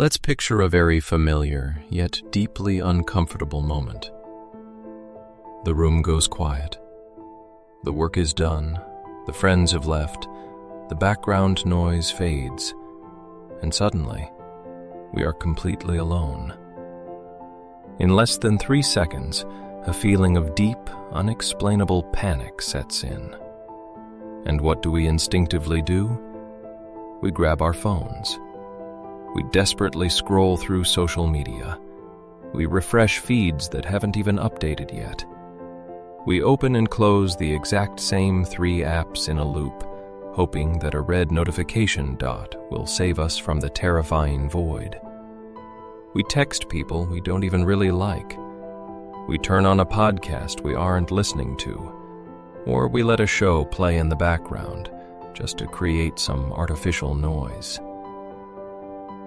Let's picture a very familiar, yet deeply uncomfortable moment. The room goes quiet. The work is done, the friends have left, the background noise fades, and suddenly, we are completely alone. In less than 3 seconds, a feeling of deep, unexplainable panic sets in. And what do we instinctively do? We grab our phones. We desperately scroll through social media. We refresh feeds that haven't even updated yet. We open and close the exact same 3 apps in a loop, hoping that a red notification dot will save us from the terrifying void. We text people we don't even really like. We turn on a podcast we aren't listening to, or we let a show play in the background just to create some artificial noise.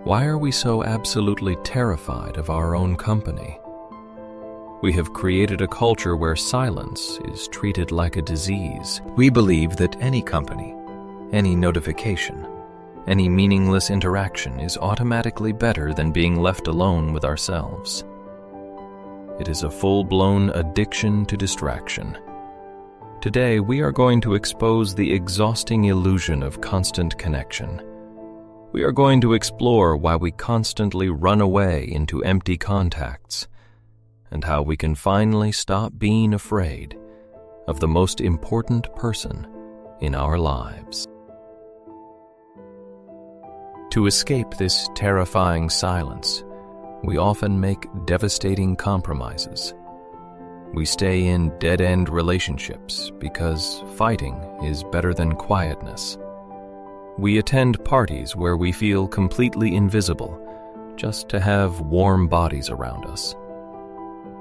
Why are we so absolutely terrified of our own company? We have created a culture where silence is treated like a disease. We believe that any company, any notification, any meaningless interaction is automatically better than being left alone with ourselves. It is a full-blown addiction to distraction. Today, we are going to expose the exhausting illusion of constant connection. We are going to explore why we constantly run away into empty contacts, and how we can finally stop being afraid of the most important person in our lives. To escape this terrifying silence, we often make devastating compromises. We stay in dead-end relationships because fighting is better than quietness. We attend parties where we feel completely invisible, just to have warm bodies around us.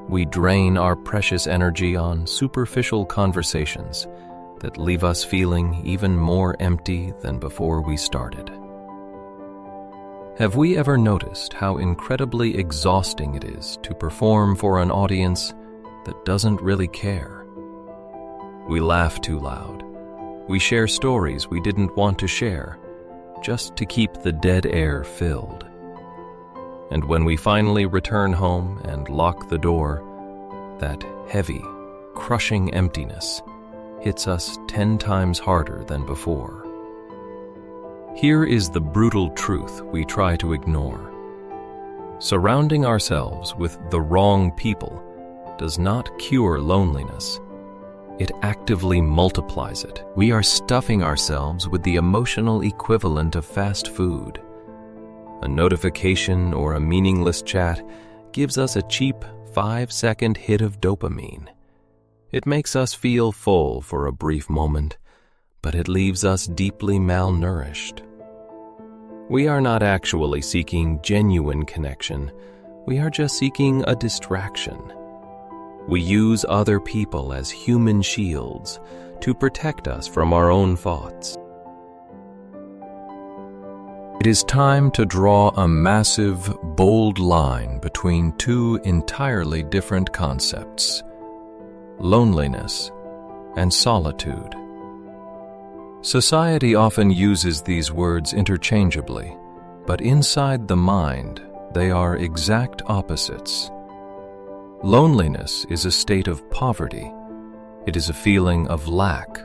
We drain our precious energy on superficial conversations that leave us feeling even more empty than before we started. Have we ever noticed how incredibly exhausting it is to perform for an audience that doesn't really care? We laugh too loud. We share stories we didn't want to share, just to keep the dead air filled. And when we finally return home and lock the door, that heavy, crushing emptiness hits us 10 times harder than before. Here is the brutal truth we try to ignore. Surrounding ourselves with the wrong people does not cure loneliness. It actively multiplies it. We are stuffing ourselves with the emotional equivalent of fast food. A notification or a meaningless chat gives us a cheap 5-second hit of dopamine. It makes us feel full for a brief moment, but it leaves us deeply malnourished. We are not actually seeking genuine connection. We are just seeking a distraction. We use other people as human shields to protect us from our own thoughts. It is time to draw a massive, bold line between 2 entirely different concepts: loneliness and solitude. Society often uses these words interchangeably, but inside the mind, they are exact opposites. Loneliness is a state of poverty. It is a feeling of lack.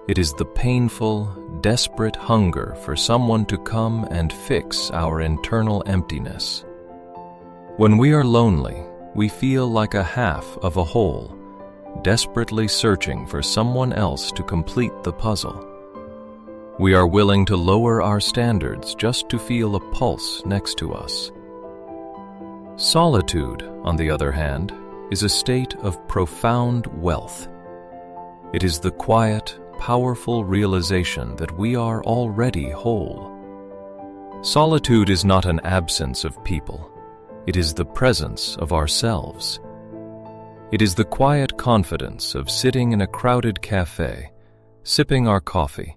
It is the painful, desperate hunger for someone to come and fix our internal emptiness. When we are lonely, we feel like a half of a whole, desperately searching for someone else to complete the puzzle. We are willing to lower our standards just to feel a pulse next to us. Solitude, on the other hand, is a state of profound wealth. It is the quiet, powerful realization that we are already whole. Solitude is not an absence of people. It is the presence of ourselves. It is the quiet confidence of sitting in a crowded cafe, sipping our coffee,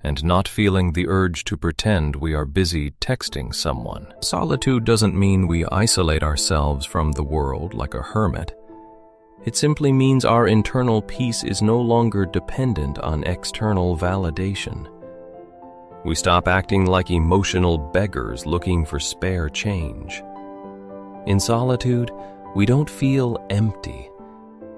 and not feeling the urge to pretend we are busy texting someone. Solitude doesn't mean we isolate ourselves from the world like a hermit. It simply means our internal peace is no longer dependent on external validation. We stop acting like emotional beggars looking for spare change. In solitude, we don't feel empty.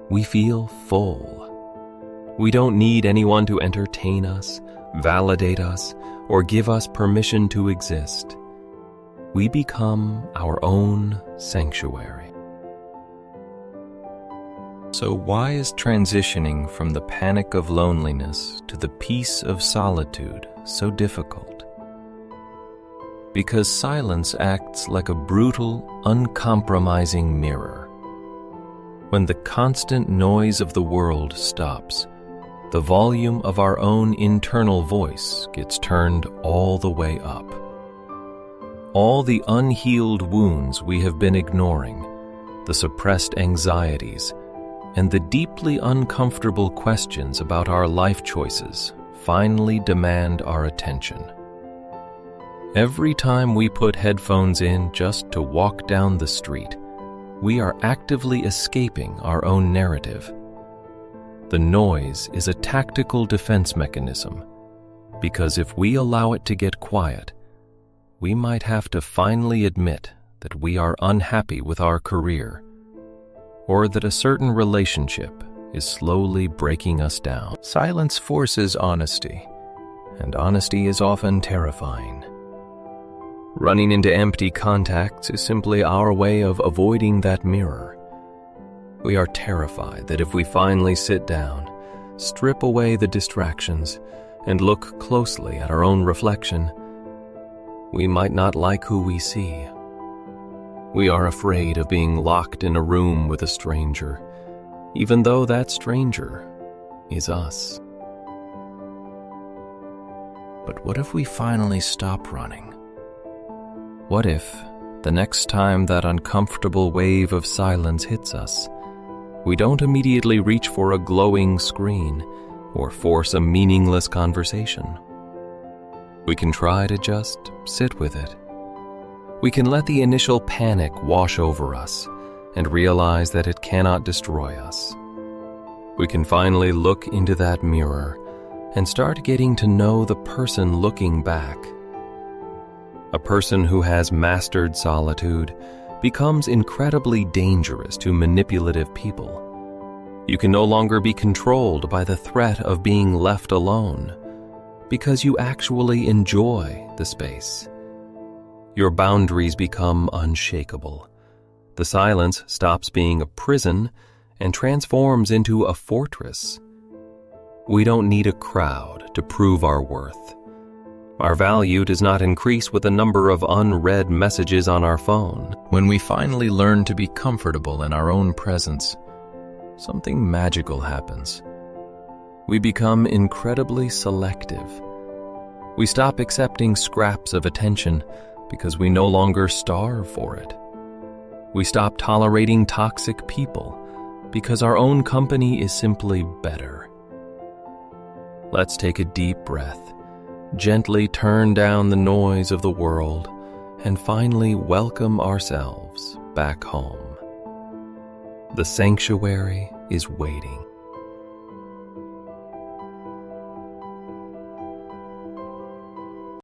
We feel full. We don't need anyone to entertain us, validate us, or give us permission to exist. We become our own sanctuary. So why is transitioning from the panic of loneliness to the peace of solitude so difficult? Because silence acts like a brutal, uncompromising mirror. When the constant noise of the world stops, the volume of our own internal voice gets turned all the way up. All the unhealed wounds we have been ignoring, the suppressed anxieties, and the deeply uncomfortable questions about our life choices finally demand our attention. Every time we put headphones in just to walk down the street, we are actively escaping our own narrative. The noise is a tactical defense mechanism, because if we allow it to get quiet, we might have to finally admit that we are unhappy with our career, or that a certain relationship is slowly breaking us down. Silence forces honesty, and honesty is often terrifying. Running into empty contacts is simply our way of avoiding that mirror. We are terrified that if we finally sit down, strip away the distractions, and look closely at our own reflection, we might not like who we see. We are afraid of being locked in a room with a stranger, even though that stranger is us. But what if we finally stop running? What if, the next time that uncomfortable wave of silence hits us, we don't immediately reach for a glowing screen or force a meaningless conversation? We can try to just sit with it. We can let the initial panic wash over us and realize that it cannot destroy us. We can finally look into that mirror and start getting to know the person looking back. A person who has mastered solitude becomes incredibly dangerous to manipulative people. You can no longer be controlled by the threat of being left alone, because you actually enjoy the space. Your boundaries become unshakable. The silence stops being a prison and transforms into a fortress. We don't need a crowd to prove our worth. Our value does not increase with the number of unread messages on our phone. When we finally learn to be comfortable in our own presence, something magical happens. We become incredibly selective. We stop accepting scraps of attention because we no longer starve for it. We stop tolerating toxic people because our own company is simply better. Let's take a deep breath. Gently turn down the noise of the world, and finally welcome ourselves back home. The sanctuary is waiting.